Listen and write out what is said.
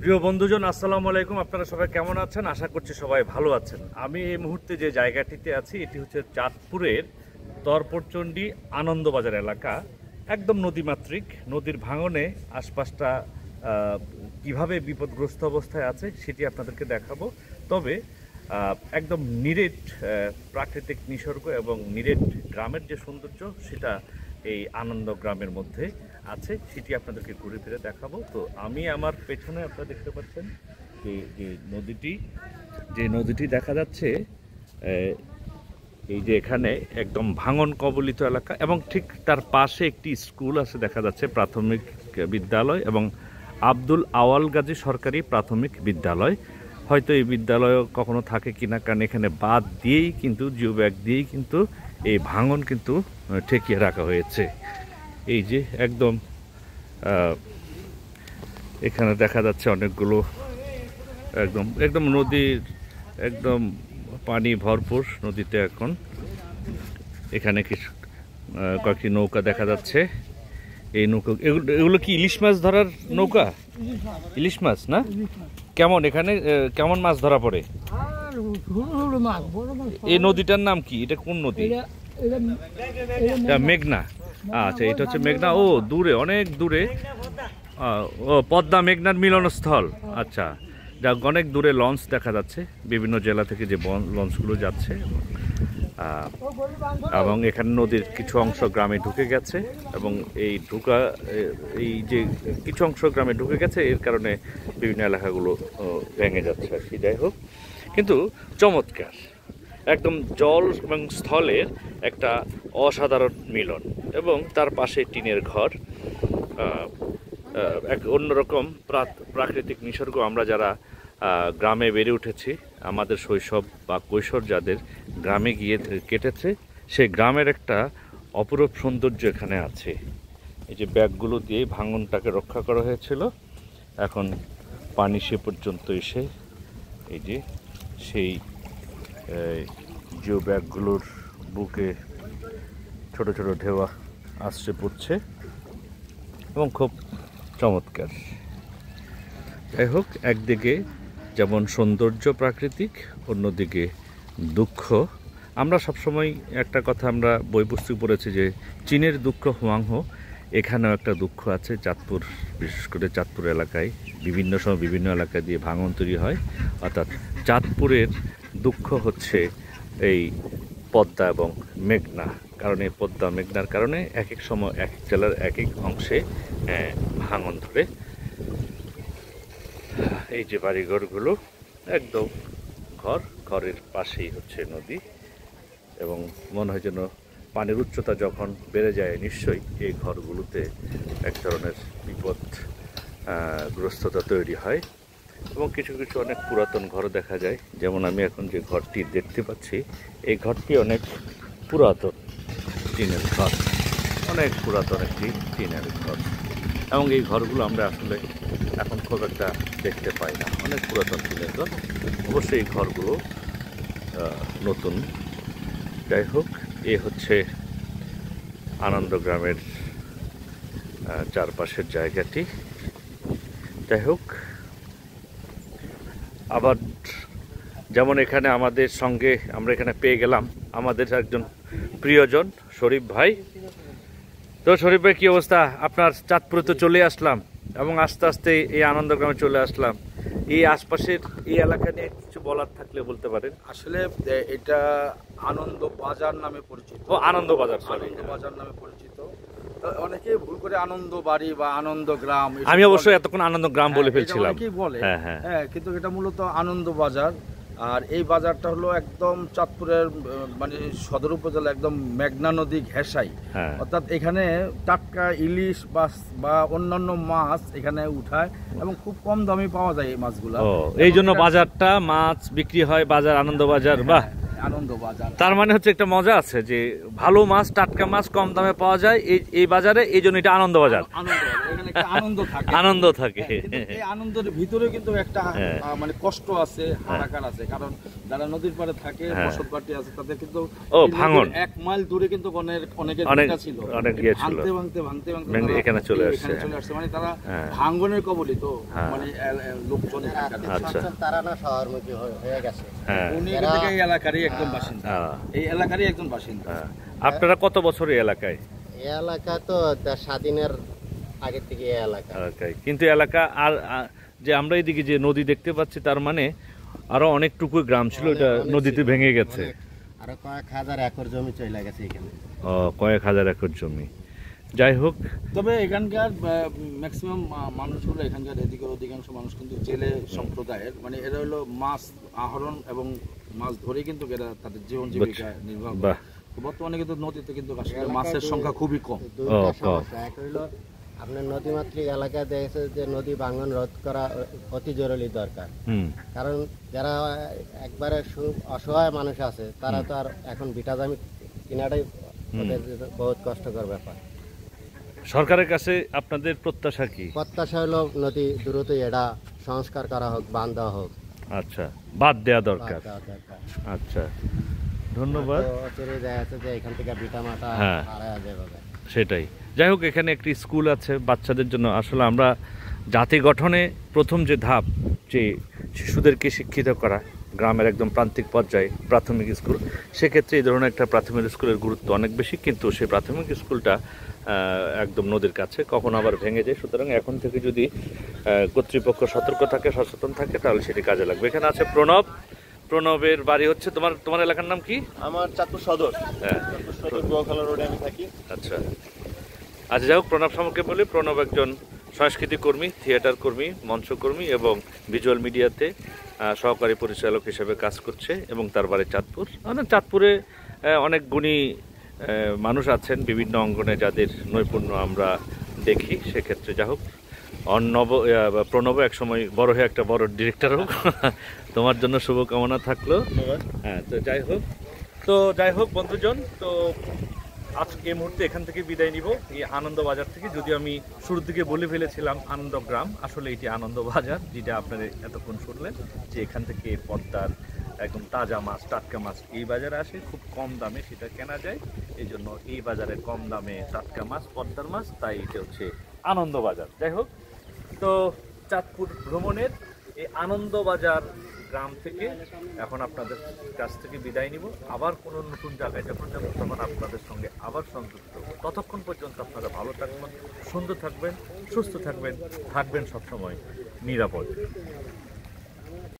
প্রিয় বন্ধুজন, আসসালামু আলাইকুম। আপনারা সবাই কেমন আছেন? আশা করছি সবাই ভালো আছেন। আমি এই মুহূর্তে যে জায়গাটিতে আছি এটি হচ্ছে চাঁদপুরের দরপরচণ্ডী আনন্দবাজার এলাকা। একদম নদীমাতৃক, নদীর ভাঙনে আশপাশটা কিভাবে বিপদগ্রস্ত অবস্থায় আছে সেটি আপনাদেরকে দেখাবো। তবে একদম নিরেট প্রাকৃতিক নিসর্গ এবং নিরেট গ্রামের যে সৌন্দর্য সেটা এই আনন্দ গ্রামের মধ্যে আছে, সেটি আপনাদেরকে ঘুরে ফিরে দেখাবো। তো আমি আমার পেছনে আপনারা দেখতে পাচ্ছেন যে নদীটি দেখা যাচ্ছে, এই যে এখানে একদম ভাঙন কবলিত এলাকা এবং ঠিক তার পাশে একটি স্কুল আছে দেখা যাচ্ছে, প্রাথমিক বিদ্যালয় এবং আব্দুল আওয়াল গাজী সরকারি প্রাথমিক বিদ্যালয়। হয়তো এই বিদ্যালয় কখনো থাকে কিনা, কারণ এখানে বাঁধ দিয়েই কিন্তু জিও ব্যাগ দিয়েই কিন্তু এই ভাঙন কিন্তু ঠেকিয়ে রাখা হয়েছে। এই যে একদম এখানে দেখা যাচ্ছে অনেকগুলো একদম একদম নদীর একদম পানি ভরপুর নদীতে। এখন এখানে কিছু কয়েকটি নৌকা দেখা যাচ্ছে। এই নৌকা এগুলো কি ইলিশ মাছ ধরার নৌকা? ইলিশ মাছ না? কেমন এখানে কেমন মাছ ধরা পড়ে? এই নদীটার নাম কি? এটা কোন নদী? মেঘনা। আচ্ছা, এটা হচ্ছে মেঘনা। ও দূরে, অনেক দূরে। ও পদ্মা মেঘনার মিলনস্থল। আচ্ছা, যা অনেক দূরে লঞ্চ দেখা যাচ্ছে, বিভিন্ন জেলা থেকে যে লঞ্চগুলো যাচ্ছে। এবং এখানে নদীর কিছু অংশ গ্রামে ঢুকে গেছে এবং এই যে কিছু অংশ গ্রামে ঢুকে গেছে, এর কারণে বিভিন্ন এলাকাগুলো ভেঙে যাচ্ছে আর কি। যাই হোক, কিন্তু চমৎকার একদম জল এবং স্থলের একটা অসাধারণ মিলন এবং তার পাশে টিনের ঘর। এক অন্যরকম প্রাকৃতিক নিসর্গ। আমরা যারা গ্রামে বেড়ে উঠেছি, আমাদের শৈশব বা কৈশোর যাদের গ্রামে গিয়ে কেটেছে, সেই গ্রামের একটা অপরূপ সৌন্দর্য এখানে আছে। এই যে ব্যাগগুলো দিয়ে ভাঙনটাকে রক্ষা করা হয়েছিল, এখন পানি সে পর্যন্ত এসে এই যে সেই জিও ব্যাগগুলোর বুকে ছোট ছোট ঢেউ আসছে পড়ছে এবং খুব চমৎকার। যাই হোক, একদিকে যেমন সৌন্দর্য প্রাকৃতিক, অন্যদিকে দুঃখ। আমরা সবসময় একটা কথা আমরা বই পুস্তক পড়েছি যে চীনের দুঃখ হুয়াংহো, এখানেও একটা দুঃখ আছে। চাঁদপুর, বিশেষ করে চাঁদপুর এলাকায় বিভিন্ন সময় বিভিন্ন এলাকা দিয়ে ভাঙন তৈরি হয়। অর্থাৎ চাঁদপুরের দুঃখ হচ্ছে এই পদ্মা এবং মেঘনা, কারণ এই পদ্মা মেঘনার কারণে এক এক সময় এক এক জেলার এক এক অংশে ভাঙন ধরে। এই যে বাড়িঘরগুলো একদম ঘরের পাশেই হচ্ছে নদী এবং মনে হয় যেন পানির উচ্চতা যখন বেড়ে যায় নিশ্চয়ই এই ঘরগুলোতে এক ধরনের বিপদগ্রস্ততা তৈরি হয়। এবং কিছু কিছু অনেক পুরাতন ঘর দেখা যায়, যেমন আমি এখন যে ঘরটি দেখতে পাচ্ছি, এই ঘরটি অনেক পুরাতন টিনের ঘর, অনেক পুরাতন একটি টিনের ঘর। এবং এই ঘরগুলো আমরা আসলে এখন খুব একটা দেখতে পাই না, অনেক পুরাতন টিনের ঘর। অবশ্যই এই ঘরগুলো নতুন। যাই হোক, এ হচ্ছে আনন্দ গ্রামের চারপাশের জায়গাটি। যাই হোক, আবার যেমন এখানে আমাদের সঙ্গে আমরা এখানে পেয়ে গেলাম আমাদের একজন প্রিয়জন শরীফ ভাই। তো শরীফ ভাই, কি অবস্থা আপনার? চাঁদপুরে তো চলে আসলাম এবং আস্তে আস্তে এই আনন্দ গ্রামে চলে আসলাম। এই আশপাশের এই এলাকা নিয়ে কিছু বলার থাকলে বলতে পারেন। আসলে এটা আনন্দ বাজার নামে পরিচিত। ও, আনন্দ বাজার, আনন্দ বাজার নামে পরিচিত। অনেকেই ভুল করে আনন্দ বাড়ি বা আনন্দ গ্রাম, আমি অবশ্যই এতক্ষণ আনন্দ গ্রাম বলে ফেলছিলাম। অনেকেই বলে, হ্যাঁ, কিন্তু এটা মূলত আনন্দ বাজার। আর এই বাজারটা হলো একদম চাঁদপুরের মানে সদর উপজেলা, একদম মেঘনা নদী ঘেঁষাই। অর্থাৎ এখানে টাটকা ইলিশ বা অন্যান্য মাছ এখানে উঠায় এবং খুব কম দামে পাওয়া যায় এই মাছগুলো। এই জন্য বাজারটা মাছ বিক্রি হয়, বাজার আনন্দ বাজার। বাহ, আনন্দবাজার। তার মানে হচ্ছে একটা মজা আছে যে ভালো মাছ, টাটকা মাছ কম দামে পাওয়া যায় এই বাজারে, এই জন্য এটা আনন্দবাজার। এখানে একটা আনন্দ থাকে, আনন্দ থাকে। এই আনন্দের ভিতরে কিন্তু একটা মানে কষ্ট আছে, হাহাকার আছে, কারণ যারা নদীর পাড়ে থাকে, বসতবাড়ি আছে, তাদের কিন্তু ভাঙন 1 মাইল দূরে কিন্তু অনেকের ছিল, ভাঙতে এখানে চলে আসছে, মানে তারা ভাঙনের কবলিত মানে লোকজন। আচ্ছা, তারা না শহরমুখী হয়ে গেছে। উনি এই এলাকারই একজন বাসিন্দা, এই এলাকারই একজন বাসিন্দা। আপনারা কত বছর এই এলাকায়? এই এলাকা তো স্বাধীনের আগের থেকে এই এলাকায়, কিন্তু এলাকা আর যে আমরা এদিকে যে নদী দেখতে পাচ্ছি, তার মানে আরো অনেকটুকু গ্রাম ছিল, এটা নদীতে ভেঙে গেছে। আরো কয়েক হাজার একর জমি চলে গেছে এখানে। কয়েক হাজার একর জমি। যাই হোক, তবে এখানকার ম্যাক্সিমাম মানুষগুলো, এখানকার এদিকে অধিকাংশ মানুষ কিন্তু জেলে সম্প্রদায়ের, মানে এরা হলো মাছ আহরণ এবং মাছ ধরে কিন্তু এরা তাদের জীবন জীবিকা নির্বাহ করে। বর্তমানে কিন্তু নদীতে কিন্তু আসলে মাছের সংখ্যা খুবই কম। দুইটা সমস্যা, এক হইলো আপনার নদীমাতৃক এলাকায় দেখেছে যে নদী ভাঙন রোধ করা অতি জরুরি দরকার, কারণ যারা একবারে অসহায় মানুষ আছে তারা তো আর এখন ভিটা জমি কিনাটাই ওদের বহুত কষ্টকর ব্যাপার। সরকারের কাছে আপনাদের প্রত্যাশা কি? প্রত্যাশা হলো নদী দ্রুত এটা সংস্কার করা হোক, বাঁধ দেওয়া হোক। আচ্ছা, বাদ দেওয়া দরকার। আচ্ছা, ধন্যবাদ। দেখা যাচ্ছে যে এখান থেকে ভিটা মাটা হারায় যাবে। সেটাই। যাই হোক, এখানে একটি স্কুল আছে বাচ্চাদের জন্য। আসলে আমরা জাতি গঠনে প্রথম যে ধাপ, যে শিশুদেরকে শিক্ষিত করা, গ্রামের একদম প্রান্তিক পর্যায়ে প্রাথমিক স্কুল, সেক্ষেত্রে এই ধরনের একটা প্রাথমিক স্কুলের গুরুত্ব অনেক বেশি, কিন্তু সেই প্রাথমিক স্কুলটা একদম নদীর কাছে, কখন আবার ভেঙে যায়। সুতরাং এখন থেকে যদি কর্তৃপক্ষ সতর্ক থাকে, সচেতন থাকে, তাহলে সেটি কাজে লাগবে। এখানে আছে প্রণবের বাড়ি হচ্ছে, তোমার এলাকার নাম কি? আমার চাঁদপুর সদর। চাঁদপুর সদর গোয়াখালা রোডে আমি থাকি। আচ্ছা, যাই হোক, প্রণব সম্পর্কে বলি। প্রণব একজন সংস্কৃতি কর্মী, থিয়েটার কর্মী, মঞ্চকর্মী এবং ভিজুয়াল মিডিয়াতে সহকারী পরিচালক হিসেবে কাজ করছে, এবং তার বাড়ি চাঁদপুর। চাঁদপুরে অনেক গুণী মানুষ আছেন বিভিন্ন অঙ্গনে, যাদের নৈপুণ্য আমরা দেখি। সেক্ষেত্রে যা হোক, প্রণব একসময় বড় হয়ে একটা বড় ডিরেক্টর হোক, তোমার জন্য শুভকামনা থাকলো। তো যাই হোক বন্ধুজন, তো আজকে এই মুহূর্তে এখান থেকে বিদায় নিব, এই আনন্দবাজার থেকে। যদি আমি শুরুর দিকে বলে ফেলেছিলাম আনন্দগ্রাম, আসলে এটি আনন্দবাজার, যেটা আপনারা এতক্ষণ শুনলেন, যে এখান থেকে পদ্মার একদম তাজা মাছ, টাটকা মাছ এই বাজারে আসে, খুব কম দামে সেটা কেনা যায়। এই জন্য এই বাজারে কম দামে টাটকা মাছ, পদ্মার মাছ, তাই এটা হচ্ছে আনন্দবাজার। যাই হোক, তো চাঁদপুর ভ্রমণের এই আনন্দবাজার গ্রাম থেকে এখন আপনাদের কাছ থেকে বিদায় নিব। আবার কোনো নতুন জায়গায় যখন যাবো, তখন আপনাদের সঙ্গে আবার সংযুক্ত হব। ততক্ষণ পর্যন্ত আপনারা ভালো থাকবেন, সুন্দর থাকবেন, সুস্থ থাকবেন, থাকবেন সবসময় নিরাপদ।